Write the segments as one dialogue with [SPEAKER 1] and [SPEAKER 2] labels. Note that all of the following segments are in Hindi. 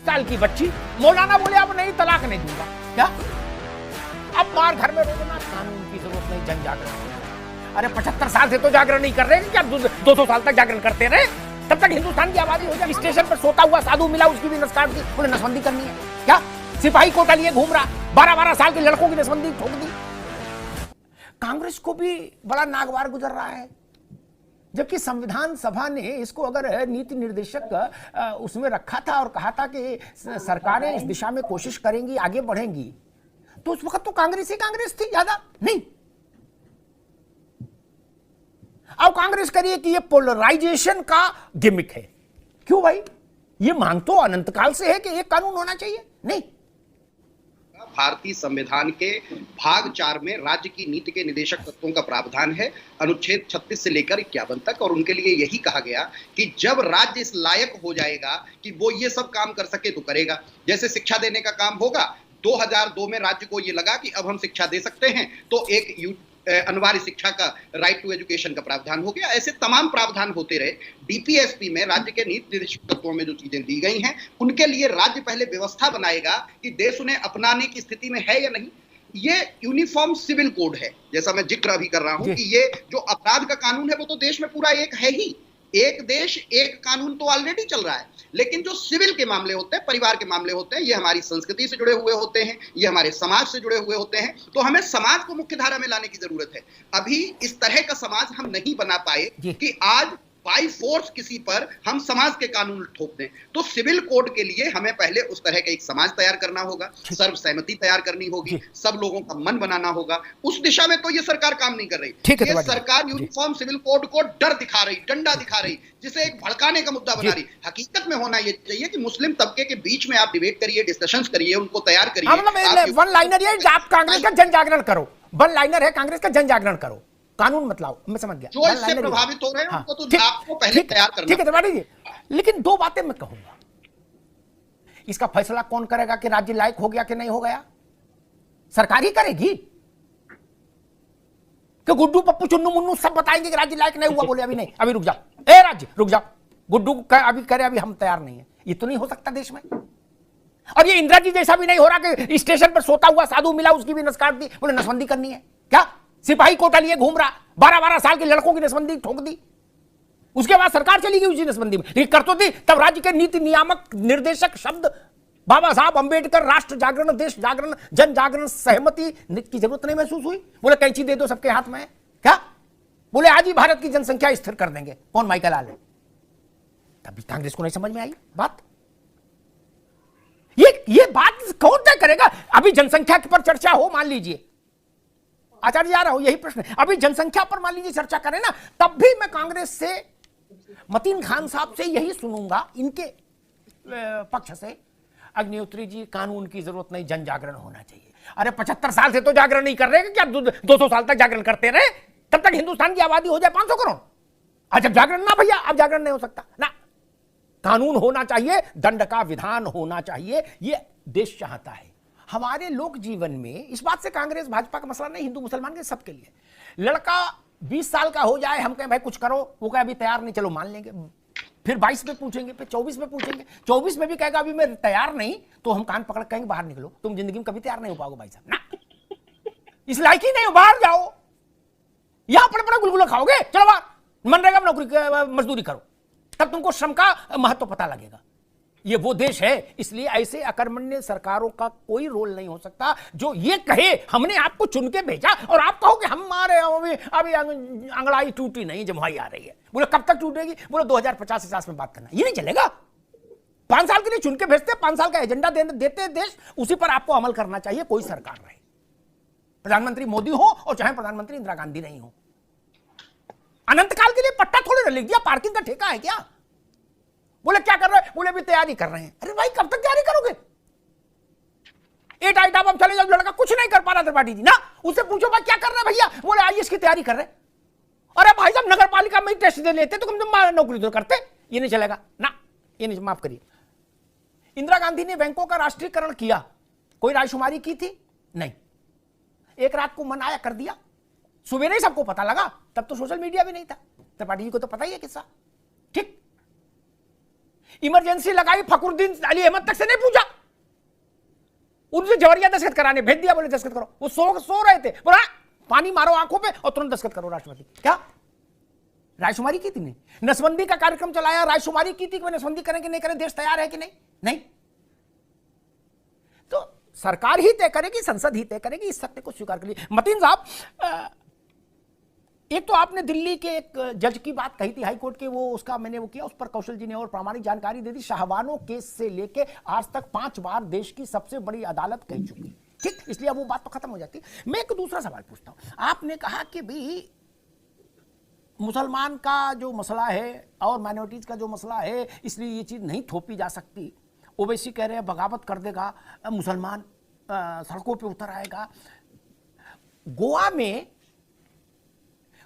[SPEAKER 1] साल की बच्ची, मौलाना बोले अब नहीं तलाक नहीं दूंगा। क्या अब बाहर घर में रोना, कानून की जरूरत नहीं, जन जागरण। अरे 75 साल से तो जागरण नहीं कर रहे क्या? 200 साल तक जागरण करते रहे, तब तक हिंदुस्तान की आबादी हो जाए। स्टेशन पर सोता हुआ साधु मिला, उसकी भी नस काट दी, बोले नसबंदी करनी है। क्या सिपाही कोटा लिए घूम रहा, 12-12 साल के लड़कों की नसबंदी ठोक दी। कांग्रेस को भी बड़ा नागवार गुजर रहा है, जबकि संविधान सभा ने इसको अगर नीति निर्देशक उसमें रखा था और कहा था कि सरकारें इस दिशा में कोशिश करेंगी, आगे बढ़ेंगी, तो उस वक्त तो कांग्रेस ही कांग्रेस थी, ज्यादा नहीं। अब कांग्रेस करिए कि ये पोलराइजेशन का गिमिक है। क्यों भाई? ये मांग तो अनंत काल से है कि एक कानून होना चाहिए। नहीं,
[SPEAKER 2] भारतीय संविधान के भाग 4 में राज्य की नीति के निदेशक तत्वों का प्रावधान है, अनुच्छेद 36 से लेकर 51 तक, और उनके लिए यही कहा गया कि जब राज्य इस लायक हो जाएगा कि वो ये सब काम कर सके तो करेगा। जैसे शिक्षा देने का काम होगा, 2002 में राज्य को ये लगा कि अब हम शिक्षा दे सकते हैं, तो एक अनिवार्य शिक्षा का राइट टू एजुकेशन का प्रावधान हो गया। ऐसे तमाम प्रावधान होते रहे। डीपीएसपी में राज्य के नीति निर्देशक तत्वों में जो चीजें दी गई हैं, उनके लिए राज्य पहले व्यवस्था बनाएगा कि देश उन्हें अपनाने की स्थिति में है या नहीं। ये यूनिफॉर्म सिविल कोड है, जैसा मैं जिक्र अभी कर रहा हूं कि ये जो अपराध का कानून है वो तो देश में पूरा एक है ही, एक देश एक कानून तो ऑलरेडी चल रहा है। लेकिन जो सिविल के मामले होते हैं, परिवार के मामले होते हैं, ये हमारी संस्कृति से जुड़े हुए होते हैं, ये हमारे समाज से जुड़े हुए होते हैं, तो हमें समाज को मुख्य धारा में लाने की जरूरत है। अभी इस तरह का समाज हम नहीं बना पाए कि आज बाई फोर्स किसी पर हम समाज के कानून ठोक दें। तो सिविल कोड के लिए हमें पहले उस तरह का एक समाज तैयार करना होगा, सर्वसहमति तैयार करनी होगी, सब लोगों का मन बनाना होगा। उस दिशा में तो ये सरकार काम नहीं कर रही। ये सरकार यूनिफॉर्म सिविल कोड को डर दिखा रही, डंडा दिखा रही, जिसे एक भड़काने का मुद्दा बना रही। हकीकत में होना ये चाहिए कि मुस्लिम तबके के बीच में आप डिबेट करिए, डिस्कशंस करिए, उनको तैयार करिए।
[SPEAKER 1] वन लाइनर ये आप कांग्रेस का जन जागरण करो, वन लाइनर है कांग्रेस का जन जागरण करो, कानून मत लाओ। मैं समझ गया,
[SPEAKER 2] जो इससे प्रभावित हो रहे हैं उनको तो आपको पहले तैयार करना।
[SPEAKER 1] ठीक है त्रिपाठी जी, लेकिन दो बातें मैं कहूंगा। इसका फैसला कौन करेगा कि राज्य लायक हो गया कि नहीं हो गया? सरकार ही करेगी कि गुड्डू पप्पू चुन्नू मुन्नू सब बताएंगे कि राज्य लायक नहीं हुआ? बोले अभी नहीं, अभी रुक जाओ, ए राज्य रुक जाओ, गुड्डू अभी करे, अभी हम तैयार नहीं है। ये तो नहीं हो सकता देश में। और ये इंदिरा जी जैसा भी नहीं हो रहा कि स्टेशन पर सोता हुआ साधु मिला, उसकी भी नस काट दी, बोले नसबंदी करनी है। क्या सिपाही कोटा लिए घूम रहा, 12-12 साल के लड़कों की नसबंदी ठोक दी, उसके बाद सरकार चली गई उसी नसबंदी में। लेकिन कर तो दी तब राज्य के नीति नियामक निर्देशक शब्द बाबा साहब अंबेडकर, राष्ट्र जागरण, देश जागरण, जन जागरण, सहमति की जरूरत नहीं महसूस हुई। बोले कैंची दे दो सबके हाथ में। क्या बोले आज ही भारत की जनसंख्या स्थिर कर देंगे, कौन माइकल आल है? तभी कांग्रेस को नहीं समझ में आई बात। ये बात कौन तय करेगा? अभी जनसंख्या पर चर्चा हो, मान लीजिए आचार्य जी आ रहा हूं, यही प्रश्न है। अभी जनसंख्या पर मान लीजिए चर्चा करें ना, तब भी मैं कांग्रेस से, मतीन खान साहब से यही सुनूंगा, इनके पक्ष से, अग्निहोत्री जी कानून की जरूरत नहीं, जन जागरण होना चाहिए। अरे 75 साल से तो जागरण नहीं कर रहे क्या? 200 साल तक जागरण करते रहे, तब तक हिंदुस्तान की आबादी हो जाए 500 करोड़। अच्छा जागरण ना भैया, अब जागरण नहीं हो सकता ना, कानून होना चाहिए, दंड का विधान होना चाहिए, ये देश चाहता है। हमारे लोक जीवन में इस बात से कांग्रेस भाजपा का मसला नहीं, हिंदू मुसलमान के सबके लिए। लड़का 20 साल का हो जाए, हम कहें भाई कुछ करो, वो कहे अभी तैयार नहीं, चलो मान लेंगे। फिर 22 में पूछेंगे, फिर 24 में पूछेंगे, 24 में भी कहेगा अभी मैं तैयार नहीं, तो हम कान पकड़ कहेंगे बाहर निकलो, तुम जिंदगी में कभी तैयार नहीं हो पाओगे भाई साहब ना, इस लायक ही नहीं हो, बाहर जाओ। यहां पड़े गुलगुला खाओगे, चलो बाहर, मनरेगा में नौकरी मजदूरी करो, तब तुमको श्रम का महत्व पता लगेगा। ये वो देश है, इसलिए ऐसे अकर्मण्य सरकारों का कोई रोल नहीं हो सकता जो ये कहे हमने आपको चुन के भेजा और आप कहो कि हमारे अभी अंगड़ाई टूटी नहीं, जमुई आ रही है। बोले कब तक टूटेगी? बोले 2050 में बात करना। ये नहीं चलेगा। 5 साल के लिए चुन के भेजते, 5 साल का एजेंडा देते देश, उसी पर आपको अमल करना चाहिए, कोई सरकार रहे, प्रधानमंत्री मोदी हो और चाहे प्रधानमंत्री इंदिरा गांधी नहीं हो। अनंत काल के लिए पट्टा थोड़े लिख दिया, पार्किंग का ठेका है क्या? बोले क्या कर रहे हैं? बोले अभी तैयारी कर रहे हैं। अरे भाई कब तक तैयारी करोगे? एट आइटम अब चले जाओ, लड़का कुछ नहीं कर पा रहा त्रिपाठी जी ना, उससे पूछो भाई क्या कर रहे हैं भैया? बोले आईएएस की तैयारी कर रहे हैं। अरे भाई साहब नगर पालिका में टेस्ट दे लेते तो तुम नौकरी तो करते। ये नहीं चलेगा ना, ये नहीं, माफ करिए। इंदिरा गांधी ने बैंकों का राष्ट्रीयकरण किया, कोई रायशुमारी की थी? नहीं, एक रात को मन आया कर दिया, सुबह सबको पता लगा, तब तो सोशल मीडिया भी नहीं था। त्रिपाठी जी को तो पता ही है किस्सा। ठीक, इमरजेंसी लगाई, फखरुद्दीन अली अहमद तक से नहीं पूछा, उनसे जबरिया दस्तखत कराने भेज दिया, बोले दस्तखत करो। वो सो रहे थे, बोला पानी मारो आंखों पे और तुरंत दस्तखत करो राष्ट्रपति। क्या रायशुमारी की थी? नहीं। नसबंदी का कार्यक्रम चलाया, रायशुमारी की थी कि नसबंदी करें कि नहीं करें, देश तैयार है कि नहीं? नहीं। तो सरकार ही तय करेगी, संसद ही तय करेगी, इस सत्य को स्वीकार करिए। मतीन साहब, एक तो आपने दिल्ली के एक जज की बात कही थी हाई कोर्ट के, वो उसका मैंने वो किया, उस पर कौशल जी ने और प्रामाणिक जानकारी दे दी। शाहबानो केस से लेके आज तक 5 बार देश की सबसे बड़ी अदालत कह चुकी, ठीक, इसलिए वो बात तो खत्म हो जाती। मैं एक दूसरा सवाल पूछता हूं। आपने कहा कि भाई मुसलमान का जो मसला है और माइनॉरिटीज का जो मसला है, इसलिए ये चीज नहीं थोपी जा सकती। ओवैसी कह रहे हैं बगावत कर देगा मुसलमान, सड़कों पे उतर आएगा। गोवा में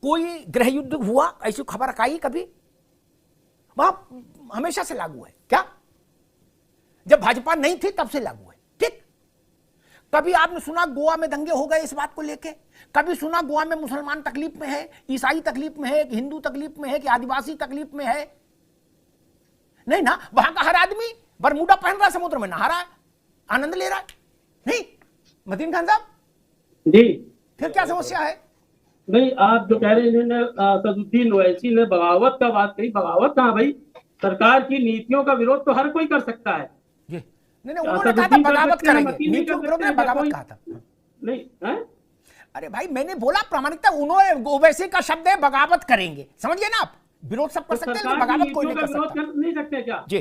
[SPEAKER 1] कोई गृह युद्ध हुआ, ऐसी खबर आई कभी? वहां हमेशा से लागू है क्या? जब भाजपा नहीं थी तब से लागू है, ठीक। कभी आपने सुना गोवा में दंगे हो गए इस बात को लेके? कभी सुना गोवा में मुसलमान तकलीफ में है, ईसाई तकलीफ में है, कि हिंदू तकलीफ में है, कि आदिवासी तकलीफ में है? नहीं ना। वहां का हर आदमी बरमूडा पहन रहा है, समुद्र में नहा रहा है, आनंद ले रहा है। नहीं मतीन खान साहब
[SPEAKER 3] जी,
[SPEAKER 1] फिर क्या समस्या है?
[SPEAKER 3] नहीं आप जो कह रहे हैं, इन्होंने सदुद्दीन ओवैसी ने बगावत का बात कही। बगावत कहाँ भाई? सरकार की नीतियों का विरोध तो हर कोई कर सकता है।
[SPEAKER 1] जी नहीं, उन्होंने कहा था बगावत करेंगे, नीतियों के विरोध में बगावत कहा था।
[SPEAKER 3] नहीं है?
[SPEAKER 1] अरे भाई मैंने बोला प्रामाणिकता, उन्होंने ओवैसी का शब्द है बगावत करेंगे, समझ गए ना आप? विरोध सब कर सकते हैं, बगावत कोई नहीं कर सकता।
[SPEAKER 3] नहीं सकते क्या
[SPEAKER 1] जी?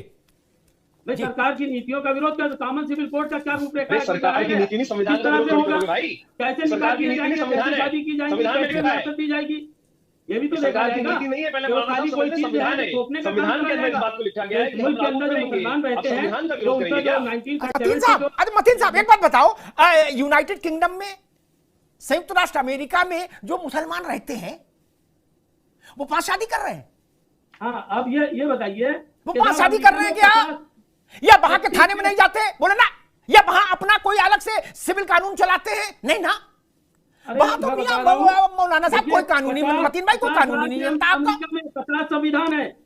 [SPEAKER 3] भाई सरकार की नीतियों का विरोध कर, कॉमन सिविल कोड का क्या रूपरेखा है?
[SPEAKER 4] सरकार की नीति नहीं, संविधान का विरोध करोगे भाई।
[SPEAKER 3] कैसे
[SPEAKER 4] सरकार की नीति नहीं, संविधान है।
[SPEAKER 3] शादी की जाएगी,
[SPEAKER 4] संविधान में
[SPEAKER 3] कैसे
[SPEAKER 4] लिखा है।
[SPEAKER 3] रियासत दी जाएगी, ये भी तो देखा
[SPEAKER 4] सरकार की
[SPEAKER 3] जाएगा।
[SPEAKER 4] नीति नहीं है, पहले
[SPEAKER 3] जो
[SPEAKER 4] मानव
[SPEAKER 3] खाली कोई
[SPEAKER 4] संविधान
[SPEAKER 3] चीज
[SPEAKER 4] संविधान
[SPEAKER 3] है
[SPEAKER 4] है।
[SPEAKER 3] थोपने का
[SPEAKER 4] संविधान
[SPEAKER 3] काम
[SPEAKER 4] के अंदर इस
[SPEAKER 3] करेगा।
[SPEAKER 4] बात को लिखा गया है कि
[SPEAKER 3] मुल्क के
[SPEAKER 4] हम
[SPEAKER 3] अंदर जो
[SPEAKER 4] करेंगे।
[SPEAKER 3] मुसलमान
[SPEAKER 4] अब
[SPEAKER 3] रहते हैं,
[SPEAKER 4] संविधान का
[SPEAKER 3] जो
[SPEAKER 4] विरोध
[SPEAKER 3] उनका
[SPEAKER 4] करेंगे
[SPEAKER 3] जो
[SPEAKER 4] क्या?
[SPEAKER 1] मतीन साहब, अरे मतीन साहब एक बात बताओ, यूनाइटेड किंगडम में, संयुक्त राष्ट्र अमेरिका में जो मुसलमान रहते हैं वो 5 शादी कर रहे हैं।
[SPEAKER 3] हाँ, अब ये बताइए
[SPEAKER 1] वो 5 शादी कर रहे हैं क्या? या वहां के थाने में नहीं जाते? बोले ना। या वहां अपना कोई अलग से सिविल कानून चलाते हैं? नहीं ना। वहां तो मियां मौलाना साहब कोई कानूनी, मतीन भाई कोई कानूनी नहीं जनता आपका।
[SPEAKER 3] 50 संविधान है,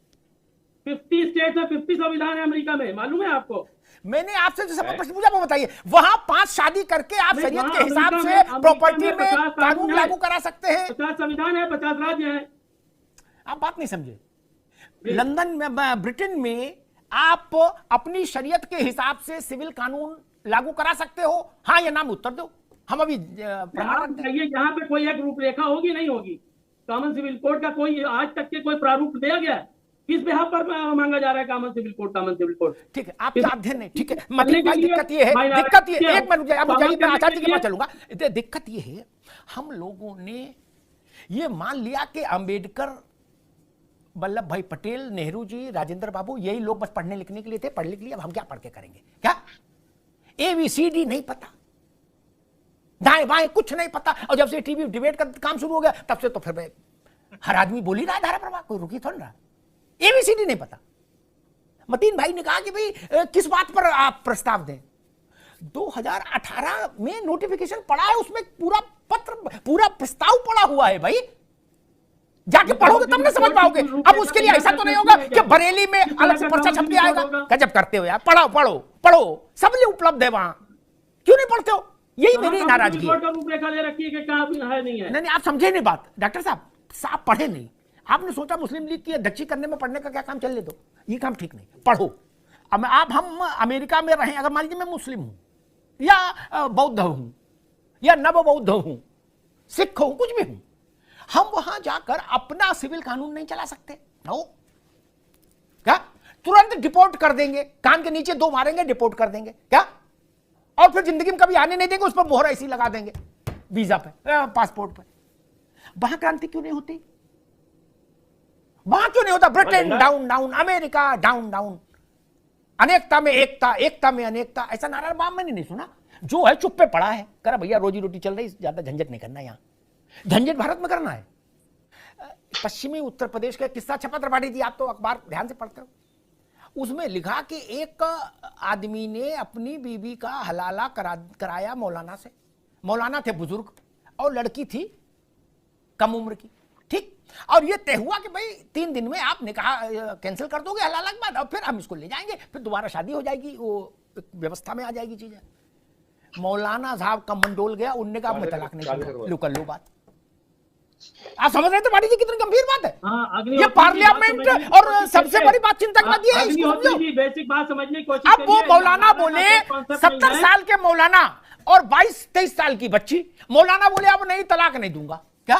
[SPEAKER 3] 50 स्टेट में 50 संविधान है अमेरिका में, मालूम है आपको?
[SPEAKER 1] मैंने आपसे जो सब प्रश्न पूछा वो बताइए। वहां 5 शादी करके आप शरीयत के हिसाब से प्रॉपर्टी में कानून लागू करा सकते हैं?
[SPEAKER 3] 50 संविधान है, 50 राज्य हैं।
[SPEAKER 1] आप बात नहीं समझे। लंदन में, ब्रिटेन में आप अपनी शरीयत के हिसाब से सिविल कानून लागू करा सकते हो? हाँ या नाम उत्तर दो, हम अभी
[SPEAKER 3] यहाँ पे कोई एक रूपरेखा होगी, नहीं होगी? कॉमन सिविल कोड का कोई आज तक के कोई प्रारूप दिया गया है? किस बिहाफ पर मांगा जा रहा है common civil code? Common civil code
[SPEAKER 1] ठीक है, आपका अध्ययन नहीं, ठीक है मतीन भाई। दिक्कत ये है, दिक्कत ये, एक मिनट आप मुझे, मैं आचार्य जी के पास चलूंगा। दिक्कत ये है, हम लोगों ने ये मान लिया कि अंबेडकर, वल्लभ भाई पटेल, नेहरू जी, राजेंद्र बाबू, यही लोग बस पढ़ने लिखने के लिए थे, पढ़ लिख लिया, अब हम क्या पढ़ के करेंगे? क्या ABCD नहीं पता, दाएं बाएं कुछ नहीं पता। और जब से टीवी डिबेट का काम शुरू हो गया तब से तो फिर हर आदमी बोल ही रहा है धारा प्रवाह, कोई रुकी थोड़ा रहा। ABCD नहीं पता। मतीन भाई ने कहा कि भाई किस बात पर आप प्रस्ताव दें। 2018 में नोटिफिकेशन पड़ा है, उसमें पूरा पत्र, पूरा प्रस्ताव पड़ा हुआ है भाई। जाके पढ़ोगे तब ना समझ पाओगे। अब उसके लिए ऐसा तो नहीं होगा कि बरेली में अलग से पर्चा छप के आएगा। गजब करते हो यार, पढ़ो पढ़ो पढ़ो, सब लिए उपलब्ध है वहां, क्यों नहीं पढ़ते हो? यही मेरी नाराजगी है। नहीं, आप समझे नहीं बात डॉक्टर साहब, साहब पढ़े नहीं। आपने सोचा मुस्लिम लीग की अध्यक्षी करने में पढ़ने का क्या काम, चलने दो, ये काम ठीक नहीं, पढ़ो। अब आप हम अमेरिका में रहें, अगर मान लीजिए मैं मुस्लिम हूं या बौद्ध हूं या नव बौद्ध हूं, सिख हूं, कुछ भी हूं, हम वहां जाकर अपना सिविल कानून नहीं चला सकते? नो। क्या तुरंत डिपोर्ट कर देंगे, कान के नीचे 2 मारेंगे, डिपोर्ट कर देंगे क्या? और फिर जिंदगी में कभी आने नहीं देंगे, उस पर मोहर ऐसी लगा देंगे वीजा पे, पासपोर्ट पे। वहां क्रांति क्यों नहीं होती? वहां क्यों नहीं होता? Britain down down, America down down, अनेकता में एकता, एकता में अनेकता, ऐसा नारा बाम मैंने नहीं सुना। जो है चुप पे पड़ा है, करा भैया रोजी रोटी चल रही, ज्यादा झंझट नहीं करना, यहां झंझट भारत में करना है। पश्चिमी उत्तर प्रदेश का किस्सा छपा त्रिपाठी जी, आप तो अखबार ध्यान से पढ़ते हो, उसमें लिखा कि एक आदमी ने अपनी बीवी का हलाला कराया मौलाना से। मौलाना थे बुजुर्ग और लड़की थी कम उम्र की, ठीक। और ये तय हुआ कि भाई 3 दिन में आप निकाह कैंसिल कर दोगे हलाल के बाद, और फिर हम इसको ले जाएंगे, फिर दोबारा शादी हो जाएगी, वो व्यवस्था में आ जाएगी चीजें। मौलाना साहब का मंडोल गया, उनने कहा मैं तलाक नहीं दूंगा, लो कर लो बात। आप समझ रहे थे पार्टी जी कितनी गंभीर बात है? ये पार्लियामेंट और सबसे बड़ी बात चिंता की बात ये है, इसको समझो।
[SPEAKER 3] बेसिक बात समझने की कोशिश
[SPEAKER 1] अब वो मौलाना बोले 70 साल के मौलाना और 22-23 साल की बच्ची, मौलाना बोले अब नहीं तलाक नहीं दूंगा, क्या